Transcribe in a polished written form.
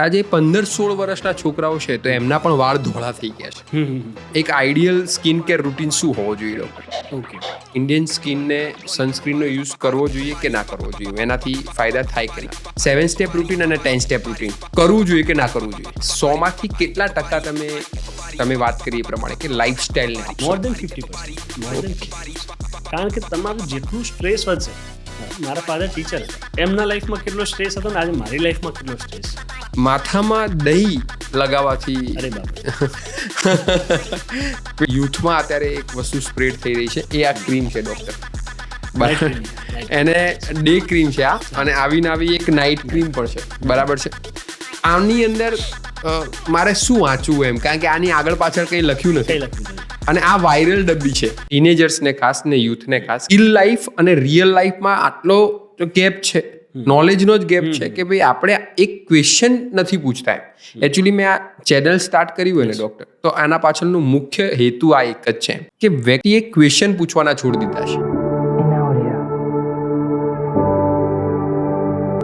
આજે 15-16 વર્ષના છોકરાઓ છે તો એમના પણ વાળ ધોળા થઈ ગયા છે. એક આઈડિયલ સ્કિન કેર રૂટીન શું હોવો જોઈએ ડૉક્ટર? ઓકે, ઇન્ડિયન સ્કિનને સનસ્ક્રીનનો યુઝ કરવો જોઈએ કે ના કરવો જોઈએ? એનાથી ફાયદા થાય કે ના? 7 સ્ટેપ રૂટીન અને 10 સ્ટેપ રૂટીન કરવું જોઈએ કે ના કરવું જોઈએ? 100માંથી કેટલા ટકા તમે વાત કરી એ પ્રમાણે કે લાઈફસ્ટાઈલને મોર દેન 50%, મોર દેન 50%. કારણ કે તમારું જેટલું સ્ટ્રેસ વધશે, મારા ફાધર ટીચર હતા, એમના લાઈફમાં કેટલો સ્ટ્રેસ હતો ને આજે મારી લાઈફમાં કેટલો સ્ટ્રેસ. માથામાં દહીં લગાવવાથી અરે બાપ, યુથમાં અત્યારે એક વસ્તુ સ્પ્રેડ થઈ રહી છે, એ આ ક્રીમ છે ડૉક્ટર. Night cream, night એને ડે ક્રીમ છે આ, અને આવીને આવી એક નાઇટ ક્રીમ પણ છે, બરાબર છે. આની અંદર મારે શું વાંચવું એમ, કારણ કે આની આગળ પાછળ કંઈ લખ્યું કઈ નથી, લખ્યું છે? અને આ વાયરલ ડબ્બી છે. ટીનેજર્સને ખાસ ને યુથને ખાસ સ્કિલ લાઈફ અને રિયલ લાઈફમાં આટલો ગેપ છે, નોલેજનો જ ગેપ છે કે ભાઈ આપણે એક ક્વેશ્ચન નથી પૂછતા એમ. એકચ્યુઅલી મેં આ ચેનલ સ્ટાર્ટ કર્યું હોય ને ડૉક્ટર, તો આના પાછળનું મુખ્ય હેતુ આ એક જ છે કે વ્યક્તિએ ક્વેશ્ચન પૂછવાના છોડી દીધા છે.